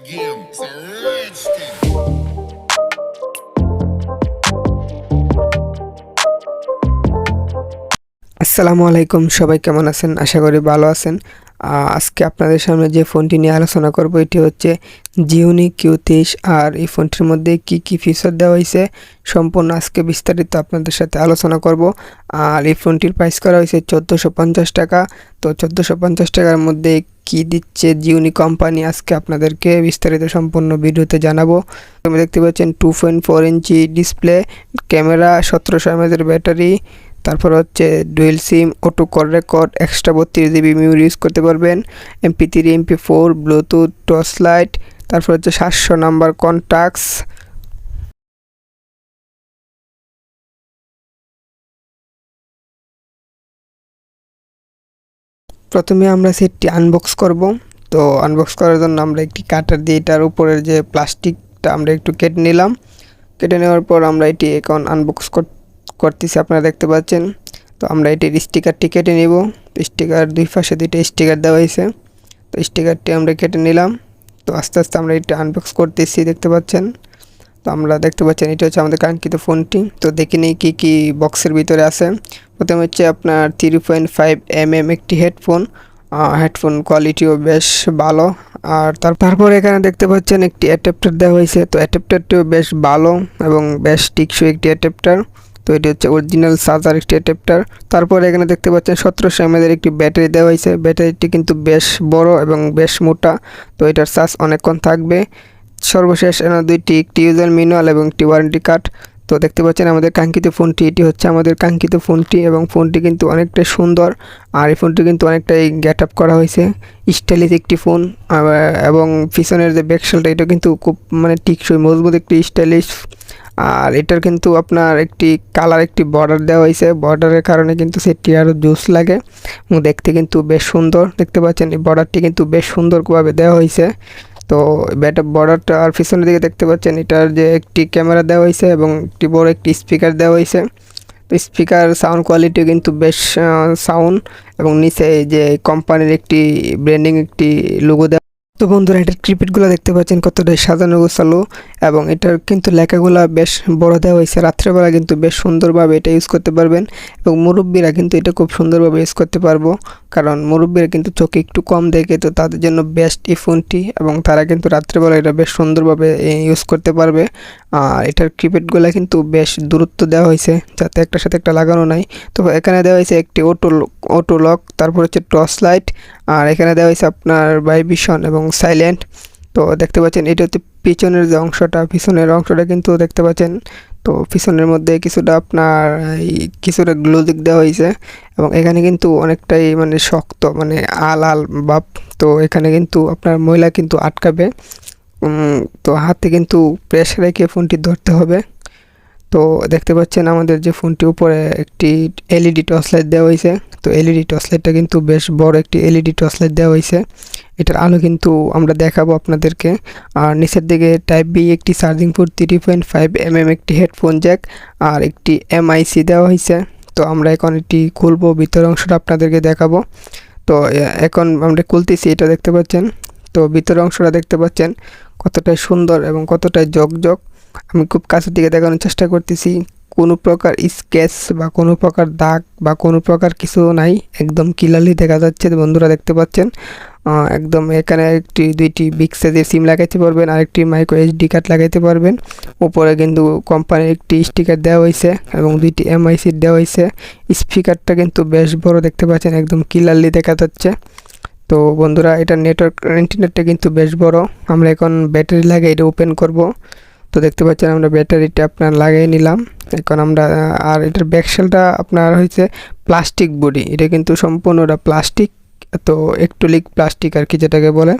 game. It's a rich thing. আসসালামু আলাইকুম, সবাই কেমন আছেন? আশা করি ভালো আছেন। আজকে আপনাদের সামনে যে ফোনটি নিয়ে আলোচনা করব এটি হচ্ছে Gionee Q23। আর এই ফোনটির মধ্যে কি ফিচার দেওয়া হয়েছে সম্পূর্ণ আজকে বিস্তারিত আপনাদের সাথে আলোচনা করব। আর এই ফোনটির প্রাইস করা হয়েছে 1450 টাকা। তো 1450 টাকার মধ্যে কি দিচ্ছে Gionee কোম্পানি আজকে আপনাদেরকে বিস্তারিত সম্পূর্ণ ভিডিওতে জানাবো। তুমি দেখতে পাচ্ছেন 2.4 inch display, camera, 1700 mAh battery, তারপর হচ্ছে dual sim, auto call record, extra 32 GB memory use করতে পারবেন, MP3 MP4, Bluetooth, torch light, তারপর হচ্ছে 700 নাম্বার কন্টাক্টস। প্রথমে আমরা সেটটি আনবক্স করব। তো আনবক্স করার জন্য আমরা একটি কাটার দিয়ে এটার উপরের যে প্লাস্টিকটা আমরা একটু কেটে নিলাম। কেটে নেওয়ার পর আমরা এটি এখন আনবক্স করতেছি, আপনারা দেখতে পাচ্ছেন। তো আমরা এটির স্টিকারটি কেটে নিব। স্টিকার দুই পাশে দুইটা স্টিকার দেওয়া হয়েছে, তো স্টিকারটি আমরা কেটে নিলাম। তো আস্তে আস্তে আমরা এটা আনবক্স করতেছি, দেখতে পাচ্ছেন। তো আমরা দেখতে পাচ্ছেন এটা হচ্ছে আমাদের কাঙ্ক্ষিত ফোনটি। তো দেখে নিই কী বক্সের ভিতরে আছে। প্রথমে হচ্ছে আপনার 3.5 mm একটি হেডফোন কোয়ালিটিও বেশ ভালো। আর তারপর এখানে দেখতে পাচ্ছেন একটি অ্যাডাপ্টার দেওয়া হয়েছে। তো অ্যাডাপ্টারটিও বেশ ভালো এবং বেশ টিকসই একটি অ্যাডাপ্টার। তো এটি হচ্ছে অরিজিনাল চার্জার একটি অ্যাডাপ্টার। তারপর এখানে দেখতে পাচ্ছেন 1700 mAh একটি ব্যাটারি দেওয়া হয়েছে। ব্যাটারিটি কিন্তু বেশ বড় এবং বেশ মোটা। তো এটার চার্জ অনেকক্ষণ থাকবে। সর্বশেষ দুইটি, একটি ইউজার ম্যানুয়াল এবং একটি ওয়ারেন্টি কার্ড। তো দেখতে পাচ্ছেন আমাদের কাঙ্ক্ষিত ফোনটি, এটি হচ্ছে আমাদের কাঙ্ক্ষিত ফোনটি এবং ফোনটি কিন্তু অনেকটাই সুন্দর। আর এই ফোনটি কিন্তু অনেকটাই গেট আপ করা হয়েছে, স্টাইলিশ একটি ফোন। এবং পিছনের যে ব্যাকশেলটা এটা কিন্তু খুব টিকসই মজবুত একটি স্টাইলিশ। আর এটার কিন্তু আপনার একটি কালার, একটি বর্ডার দেওয়া হয়েছে। বর্ডারের কারণে কিন্তু সেটি আরও জোস লাগে এবং দেখতে কিন্তু বেশ সুন্দর। দেখতে পাচ্ছেন এই বর্ডারটি কিন্তু বেশ সুন্দরভাবে দেওয়া হয়েছে। তো বর্ডারটা আর পিছনের দিকে দেখতে পাচ্ছেন এটার যে একটি ক্যামেরা দেওয়া হয়েছে এবং একটি বড় একটি স্পিকার দেওয়া হয়েছে। তো স্পিকার সাউন্ড কোয়ালিটি কিন্তু বেশ সাউন্ড, এবং নিচে যে কোম্পানির একটি ব্র্যান্ডিং একটি লোগো দেওয়া। তো বন্ধুরা, এটার কিপ্যাডগুলো দেখতে পাচ্ছেন কতটাই সাজানো গোছালো, এবং এটার কিন্তু লেখাগুলো বেশ বড় দেওয়া হয়েছে। রাত্রেবেলা কিন্তু বেশ সুন্দরভাবে এটা ইউজ করতে পারবেন, এবং মুরব্বীরা কিন্তু এটা খুব সুন্দরভাবে ইউজ করতে পারবো, কারণ মুরব্বীরা কিন্তু চোখে একটু কম দেখে। তো তাদের জন্য বেস্ট এই ফোনটি, এবং তারা কিন্তু রাত্রেবেলা এটা বেশ সুন্দরভাবে ইউজ করতে পারবে। আর এটার কিপ্যাডগুলো কিন্তু বেশ দূরত্ব দেওয়া হয়েছে, যাতে একটার সাথে একটা লাগানো নাই। তো এখানে দেওয়া হয়েছে একটি অটো লক, তারপর হচ্ছে টর্চ লাইট, আর এখানে দেওয়া হয়েছে আপনার ভাইব্রেশন এবং সাইলেন্ট। তো দেখতে পাচ্ছেন এটা হচ্ছে পিছনের যে অংশটা, পিছনের অংশটা কিন্তু দেখতে পাচ্ছেন। তো পিছনের মধ্যে কিছুটা আপনার কিছুটা গ্লোজিক দেওয়া হয়েছে, এবং এখানে কিন্তু অনেকটাই শক্ত, আল ভাব। তো এখানে কিন্তু আপনার ময়লা কিন্তু আটকাবে। তো হাতে কিন্তু প্রেসার রেখে ফোনটি ধরতে হবে। তো দেখতে পাচ্ছেন আমাদের যে ফোনটি উপরে একটি এলইডি টর্চ লাইট দেওয়া হয়েছে। তো এলইডি টর্চ লাইটটা কিন্তু বেশ বড় একটি এলইডি টর্চ লাইট দেওয়া হয়েছে। এটার আলো কিন্তু আমরা দেখাবো আপনাদেরকে। আর নিচের দিকে টাইপ বি একটি চার্জিং পোর্ট, 3.5 mm একটি হেডফোন জ্যাক, আর একটি এমআইসি দেওয়া হয়েছে। তো আমরা এখন এটি খুলবো, ভিতরের অংশটা আপনাদেরকে দেখাবো। তো এখন আমরা খুলতেছি, এটা দেখতে পাচ্ছেন। তো ভিতরের অংশটা দেখতে পাচ্ছেন কতটাই সুন্দর এবং কতটাই জকজক। আমি খুব কাছের দিকে দেখানোর চেষ্টা করতেছি। কোনো প্রকার স্কেচ বা কোনো প্রকার দাগ বা কোনো প্রকার কিছু নাই, একদম ক্লিয়ারলি দেখা যাচ্ছে। বন্ধুরা দেখতে পাচ্ছেন একদম। এখানে দুইটি বিগ সাইজের সিম লাগাইতে পারবেন, আরেকটি মাইক্রো এসডি কার্ড লাগাইতে পারবেন। উপরে কিন্তু কোম্পানির একটি স্টিকার দেওয়া হয়েছে এবং দুইটি এমআইসি দেওয়া হয়েছে। স্পিকারটা কিন্তু বেশ বড়, দেখতে পাচ্ছেন একদম ক্লিয়ারলি দেখা যাচ্ছে। তো বন্ধুরা, এটা নেটওয়ার্ক ইন্টারনেটটা কিন্তু বেশ বড়। আমরা এখন ব্যাটারি লাগিয়ে এটা ওপেন করব। তো দেখতে পাচ্ছেন আমরা ব্যাটারিটা আপনার লাগিয়ে নিলাম। এখন আমরা, আর এটার ব্যাকশেলটা আপনার হয়েছে প্লাস্টিক বডি, এটা কিন্তু সম্পূর্ণটা প্লাস্টিক। তো একটুলিক প্লাস্টিক আর কি যেটাকে বলে,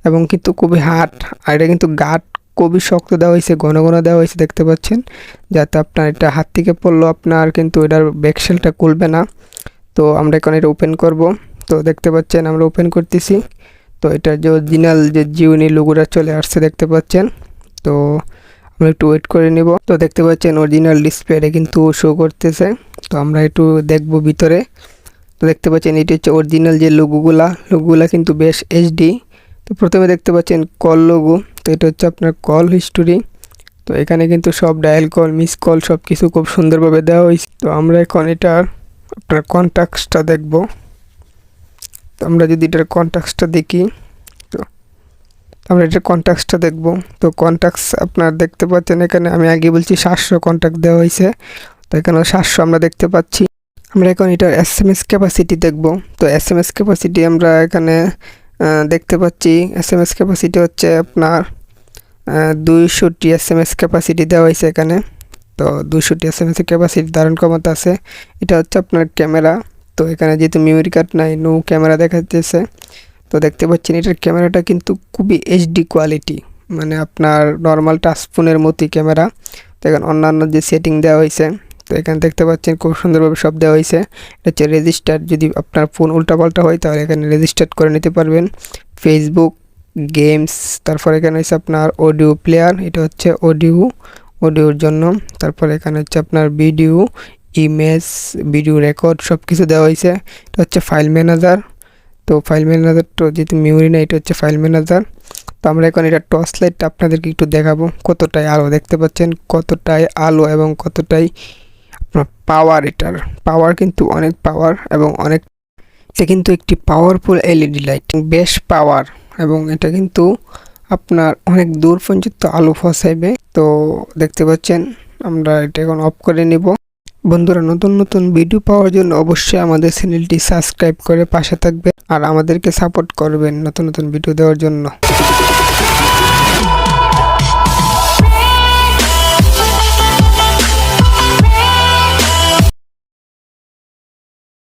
এবং কিন্তু খুবই হার্ড। আর এটা কিন্তু গার্ড খুবই শক্ত দেওয়া হয়েছে, ঘন ঘন দেওয়া হয়েছে, দেখতে পাচ্ছেন, যাতে আপনার এটা হাত থেকে পড়লেও আপনার কিন্তু এটার ব্যাকশেলটা খুলবে না। তো আমরা এখন এটা ওপেন করব। তো দেখতে পাচ্ছেন আমরা ওপেন করতেছি। তো এটার যে অরিজিনাল যে Gionee লোগোটা চলে আসছে, দেখতে পাচ্ছেন। তো আমরা একটু ওয়েট করে নিব। তো দেখতে পাচ্ছেন অরিজিনাল ডিসপ্লেটা কিন্তু শো করতেছে। তো আমরা একটু দেখব ভিতরে। তো দেখতে পাচ্ছেন এটি হচ্ছে অরিজিনাল যে লোগোগুলা কিন্তু বেশ এইচডি। তো প্রথমে দেখতে পাচ্ছেন কল লোগো, তো এটা হচ্ছে আপনার কল হিস্টোরি। তো এখানে কিন্তু সব ডায়াল কল, মিস কল সব কিছু খুব সুন্দরভাবে দেওয়া হয়েছে। তো আমরা এখন এটার আপনার কন্ট্যাক্টসটা দেখব। তো আমরা যদি এটার কন্ট্যাক্টসটা দেখি, তো আমরা এটার কন্ট্যাক্টসটা দেখব। তো কন্ট্যাক্টস আপনার দেখতে পাচ্ছেন এখানে, আমি আগে বলছি 700 কন্ট্যাক্ট দেওয়া হয়েছে, তো এখানে 700 আমরা দেখতে পাচ্ছি। আমরা এখন এটার SMS ক্যাপাসিটি দেখব। তো SMS ক্যাপাসিটি আমরা এখানে দেখতে পাচ্ছি, SMS ক্যাপাসিটি হচ্ছে আপনার 200টি SMS ক্যাপাসিটি দেওয়া হয়েছে এখানে। তো 200টি SMS ক্যাপাসিটি ধারণ ক্ষমতা আছে। এটা হচ্ছে আপনার ক্যামেরা। তো এখানে যেহেতু মেমোরি কার্ড নাই, নো ক্যামেরা দেখাচ্ছে। তো দেখতে পাচ্ছেন এটার ক্যামেরাটা কিন্তু খুবই HD কোয়ালিটি, মানে আপনার নর্মাল টাচ ফোনের মতোই ক্যামেরা। তো এখানে অন্যান্য যে সেটিং দেওয়া হয়েছে, তো এখানে দেখতে পাচ্ছেন খুব সুন্দরভাবে সব দেওয়া হয়েছে। এটা হচ্ছে রেজিস্টার, যদি আপনার ফোন উল্টাপাল্টা হয় তাহলে এখানে রেজিস্টার করে নিতে পারবেন। ফেসবুক, গেমস, তারপর এখানে হচ্ছে আপনার অডিও প্লেয়ার, এটা হচ্ছে অডিওর জন্য। তারপর এখানে হচ্ছে আপনার ভিডিও, ইমেজ, ভিডিও রেকর্ড সব কিছু দেওয়া হয়েছে। এটা হচ্ছে ফাইল ম্যানেজার। তো ফাইল ম্যানেজার তো যেহেতু মেমোরি না, এটা হচ্ছে ফাইল ম্যানেজার। তো আমরা এখন এটা টর্চ লাইটটা আপনাদেরকে একটু দেখাবো, কতটাই আলো দেখতে পাচ্ছেন, কতটাই আলো এবং কতটাই আপনার পাওয়ার। এটার পাওয়ার কিন্তু অনেক পাওয়ার এবং অনেক, এটা কিন্তু একটি পাওয়ারফুল LED লাইট, বেশ পাওয়ার, এবং এটা কিন্তু আপনার অনেক দূর পর্যন্ত আলো ফসাইবে। তো দেখতে পাচ্ছেন, আমরা এটা এখন অফ করে নিব। বন্ধুরা, নতুন নতুন ভিডিও পাওয়ার জন্য অবশ্যই আমাদের চ্যানেলটি সাবস্ক্রাইব করে পাশে থাকবেন আর আমাদেরকে সাপোর্ট করবেন নতুন নতুন ভিডিও দেওয়ার জন্য।